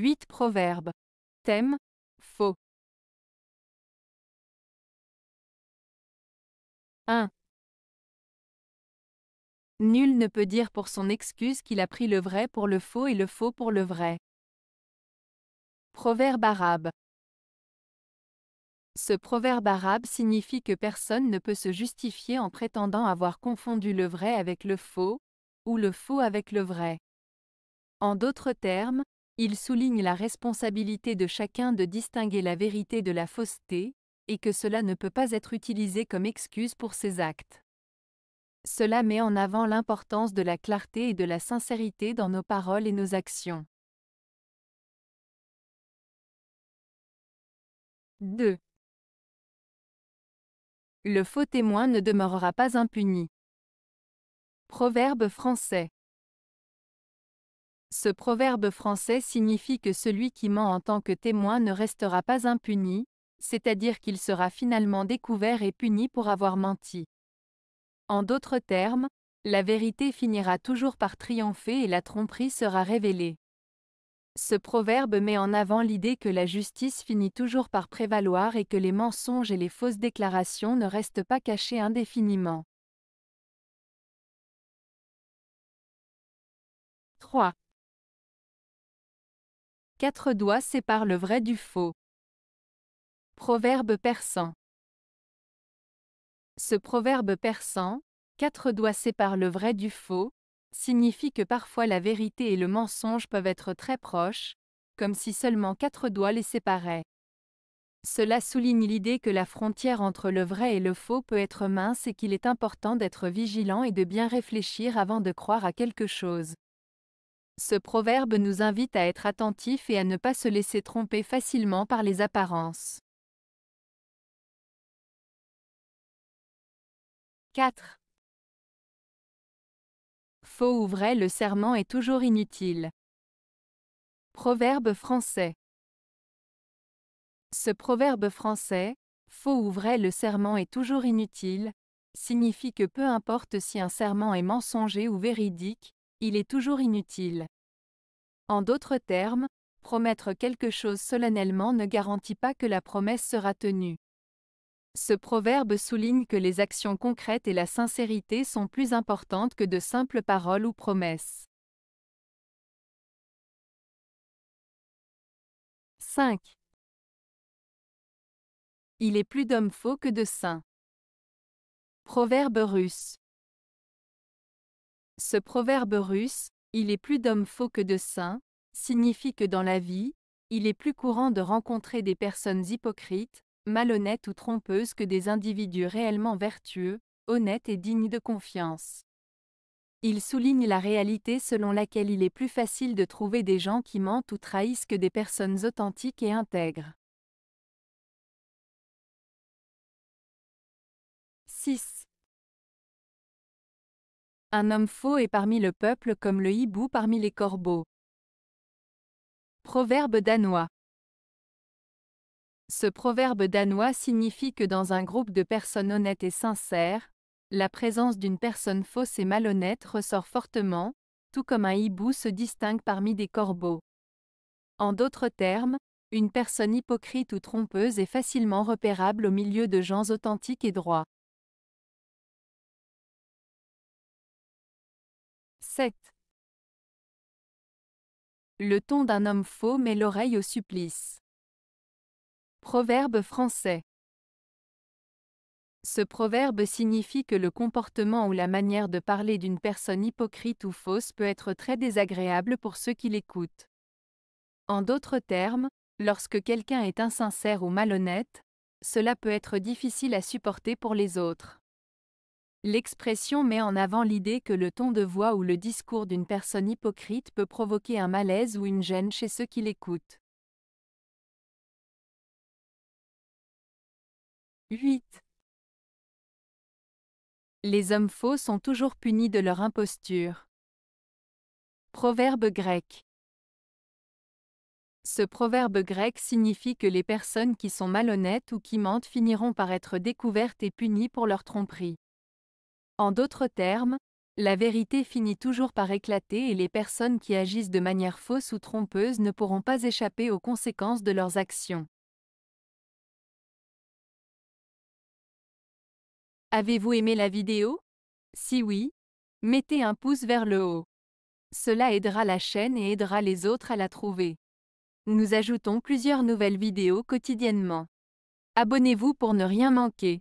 8 proverbes. Thème: faux. 1. Nul ne peut dire pour son excuse qu'il a pris le vrai pour le faux et le faux pour le vrai. Proverbe arabe. Ce proverbe arabe signifie que personne ne peut se justifier en prétendant avoir confondu le vrai avec le faux, ou le faux avec le vrai. En d'autres termes, il souligne la responsabilité de chacun de distinguer la vérité de la fausseté, et que cela ne peut pas être utilisé comme excuse pour ses actes. Cela met en avant l'importance de la clarté et de la sincérité dans nos paroles et nos actions. 2. Le faux témoin ne demeurera pas impuni. Proverbe français. Ce proverbe français signifie que celui qui ment en tant que témoin ne restera pas impuni, c'est-à-dire qu'il sera finalement découvert et puni pour avoir menti. En d'autres termes, la vérité finira toujours par triompher et la tromperie sera révélée. Ce proverbe met en avant l'idée que la justice finit toujours par prévaloir et que les mensonges et les fausses déclarations ne restent pas cachés indéfiniment. 3. 4 doigts séparent le vrai du faux. Proverbe persan. Ce proverbe persan, 4 doigts séparent le vrai du faux, signifie que parfois la vérité et le mensonge peuvent être très proches, comme si seulement 4 doigts les séparaient. Cela souligne l'idée que la frontière entre le vrai et le faux peut être mince et qu'il est important d'être vigilant et de bien réfléchir avant de croire à quelque chose. Ce proverbe nous invite à être attentifs et à ne pas se laisser tromper facilement par les apparences. 4. Faux ou vrai, le serment est toujours inutile. Proverbe français. Ce proverbe français, faux ou vrai, le serment est toujours inutile, signifie que peu importe si un serment est mensonger ou véridique, il est toujours inutile. En d'autres termes, promettre quelque chose solennellement ne garantit pas que la promesse sera tenue. Ce proverbe souligne que les actions concrètes et la sincérité sont plus importantes que de simples paroles ou promesses. 5. Il est plus d'hommes faux que de saints. Proverbe russe. Ce proverbe russe, il est plus d'hommes faux que de saints, signifie que dans la vie, il est plus courant de rencontrer des personnes hypocrites, malhonnêtes ou trompeuses que des individus réellement vertueux, honnêtes et dignes de confiance. Il souligne la réalité selon laquelle il est plus facile de trouver des gens qui mentent ou trahissent que des personnes authentiques et intègres. 6. Un homme faux est parmi le peuple comme le hibou parmi les corbeaux. Proverbe danois. Ce proverbe danois signifie que dans un groupe de personnes honnêtes et sincères, la présence d'une personne fausse et malhonnête ressort fortement, tout comme un hibou se distingue parmi des corbeaux. En d'autres termes, une personne hypocrite ou trompeuse est facilement repérable au milieu de gens authentiques et droits. 7. Le ton d'un homme faux met l'oreille au supplice. Proverbe français. Ce proverbe signifie que le comportement ou la manière de parler d'une personne hypocrite ou fausse peut être très désagréable pour ceux qui l'écoutent. En d'autres termes, lorsque quelqu'un est insincère ou malhonnête, cela peut être difficile à supporter pour les autres. L'expression met en avant l'idée que le ton de voix ou le discours d'une personne hypocrite peut provoquer un malaise ou une gêne chez ceux qui l'écoutent. 8. Les hommes faux sont toujours punis de leur imposture. Proverbe grec. Ce proverbe grec signifie que les personnes qui sont malhonnêtes ou qui mentent finiront par être découvertes et punies pour leur tromperie. En d'autres termes, La vérité finit toujours par éclater et les personnes qui agissent de manière fausse ou trompeuse ne pourront pas échapper aux conséquences de leurs actions. Avez-vous aimé la vidéo? Si oui, mettez un pouce vers le haut. Cela aidera la chaîne et aidera les autres à la trouver. Nous ajoutons plusieurs nouvelles vidéos quotidiennement. Abonnez-vous pour ne rien manquer.